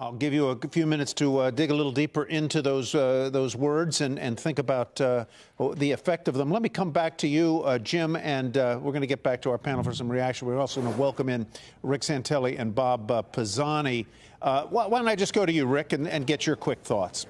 I'll give you a few minutes to dig a little deeper into those words and think about the effect of them. Let me come back to you, Jim, and we're going to get back to our panel for some reaction. We're also going to welcome in Rick Santelli and Bob Pisani. Why don't I just go to you, Rick, and get your quick thoughts?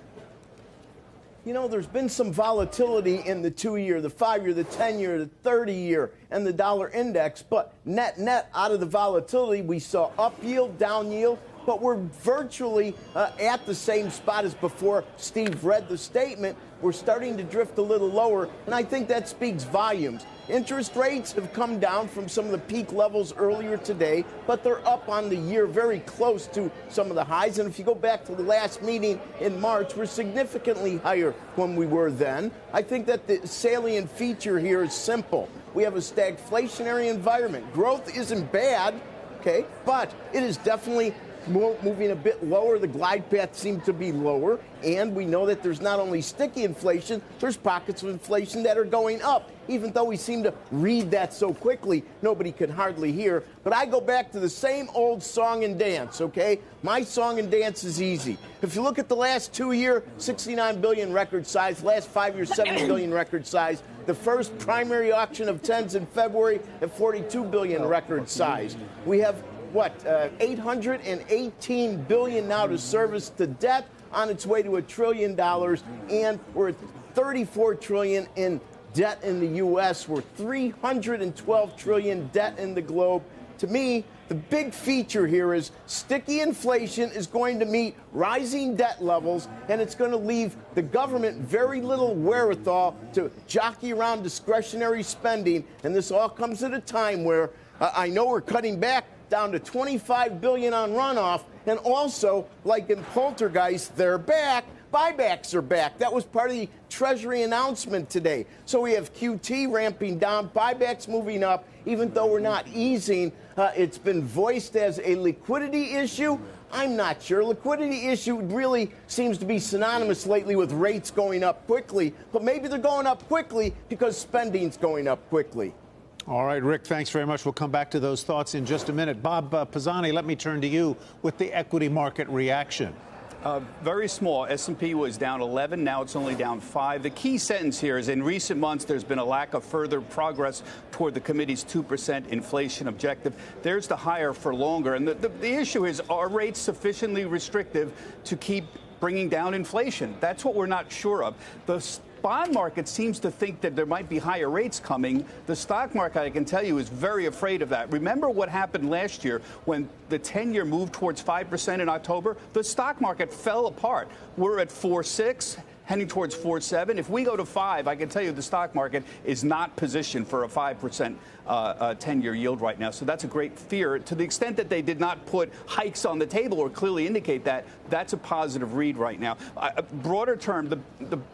You know, there's been some volatility in the 2-year, the 5-year, the 10-year, the 30-year, and the dollar index. But net out of the volatility, we saw up yield, down yield. But we're virtually at the same spot as before Steve read the statement. We're starting to drift a little lower, and I think that speaks volumes. Interest rates have come down from some of the peak levels earlier today, but they're up on the year, very close to some of the highs. And if you go back to the last meeting in March, we're significantly higher when we were then. I think that the salient feature here is simple. We have a stagflationary environment. Growth isn't bad, okay, but it is definitely moving a bit lower. The glide path seems to be lower, and we know that there's not only sticky inflation, there's pockets of inflation that are going up. Even though we seem to read that so quickly, nobody can hardly hear. But I go back to the same old song and dance, okay? My song and dance is easy. If you look at the last 2-year, 69 billion record size, last 5 years, 70 billion record size. The first primary auction of 10s in February at 42 billion record size. We have $818 billion now to service the debt, on its way to $1 trillion, and we're at $34 trillion in debt in the U.S. We're $312 trillion debt in the globe. To me, the big feature here is sticky inflation is going to meet rising debt levels, and it's going to leave the government very little wherewithal to jockey around discretionary spending. And this all comes at a time where I know we're cutting back down to $25 billion on runoff, and also, like in Poltergeist, they're back. Buybacks are back. That was part of the Treasury announcement today. So we have QT ramping down, buybacks moving up, even though we're not easing. It's been voiced as a liquidity issue. I'm not sure. Liquidity issue really seems to be synonymous lately with rates going up quickly, but maybe they're going up quickly because spending's going up quickly. All right, Rick, thanks very much. We'll come back to those thoughts in just a minute. Bob Pisani, let me turn to you with the equity market reaction. Very small. S&P was down 11. Now it's only down 5. The key sentence here is in recent months, there's been a lack of further progress toward the committee's 2% inflation objective. There's the higher for longer. And the issue is, are rates sufficiently restrictive to keep bringing down inflation? That's what we're not sure of. The bond market seems to think that there might be higher rates coming. The stock market, I can tell you, is very afraid of that. Remember what happened last year when the 10-year moved towards 5% in October? The stock market fell apart. We're at 4.6. heading towards 4.7. If we go to 5, I can tell you the stock market is not positioned for a 5% 10-year yield right now. So that's a great fear. To the extent that they did not put hikes on the table or clearly indicate that, that's a positive read right now. Broader term, the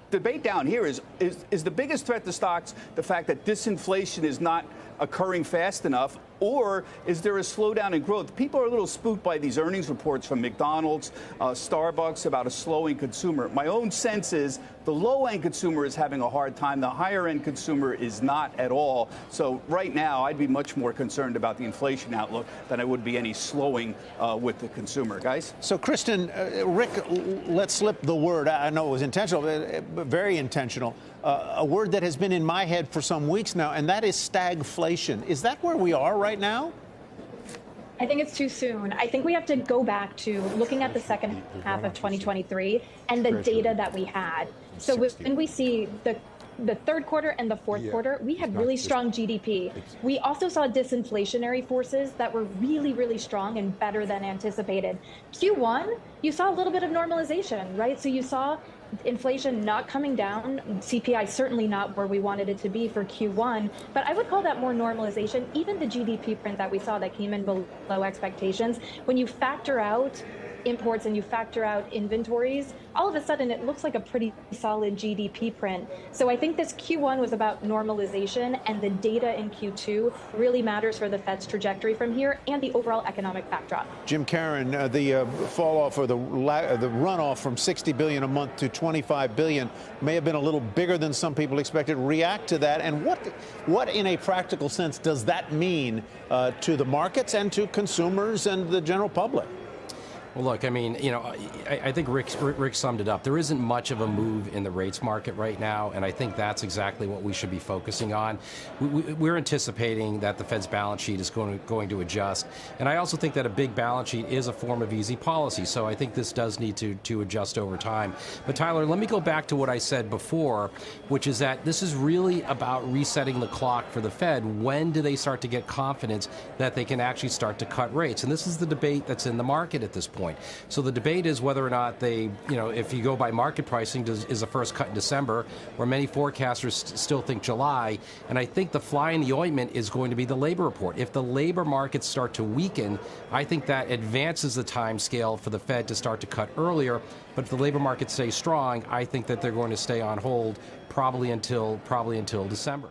debate down here is the biggest threat to stocks the fact that disinflation is not occurring fast enough, or is there a slowdown in growth? People are a little spooked by these earnings reports from McDonald's, Starbucks about a slowing consumer. My own sense is the low-end consumer is having a hard time. The higher-end consumer is not at all. So right now, I'd be much more concerned about the inflation outlook than I would be any slowing with the consumer. Guys? So, Kristen, Rick, let's slip the word. I know it was intentional, but very intentional. A word that has been in my head for some weeks now, and that is stagflation. Is that where we are right now? I think it's too soon. I think we have to go back to looking at the second half of 2023 and the data that we had. So when we see the third quarter and the fourth quarter, we had really strong GDP. We also saw disinflationary forces that were really, really strong and better than anticipated. Q1, you saw a little bit of normalization, right? So you saw inflation not coming down, CPI certainly not where we wanted it to be for Q1, but I would call that more normalization. Even the GDP print that we saw that came in below expectations, when you factor out imports and you factor out inventories, all of a sudden it looks like a pretty solid GDP print. So I think this Q1 was about normalization, and the data in Q2 really matters for the Fed's trajectory from here and the overall economic backdrop. Jim Caron, the fall off or the runoff from $60 billion a month to $25 billion may have been a little bigger than some people expected. React to that, and what in a practical sense does that mean to the markets and to consumers and the general public? Well, look, I mean, I think Rick summed it up. There isn't much of a move in the rates market right now, and I think that's exactly what we should be focusing on. We're anticipating that the Fed's balance sheet is going to adjust, and I also think that a big balance sheet is a form of easy policy, so I think this does need to adjust over time. But Tyler, let me go back to what I said before, which is that this is really about resetting the clock for the Fed. When do they start to get confidence that they can actually start to cut rates? And this is the debate that's in the market at this point. So the debate is whether or not they, if you go by market pricing, is the first cut in December, where many forecasters still think July. And I think the fly in the ointment is going to be the labor report. If the labor markets start to weaken, I think that advances the time scale for the Fed to start to cut earlier. But if the labor market stays strong, I think that they're going to stay on hold probably until December.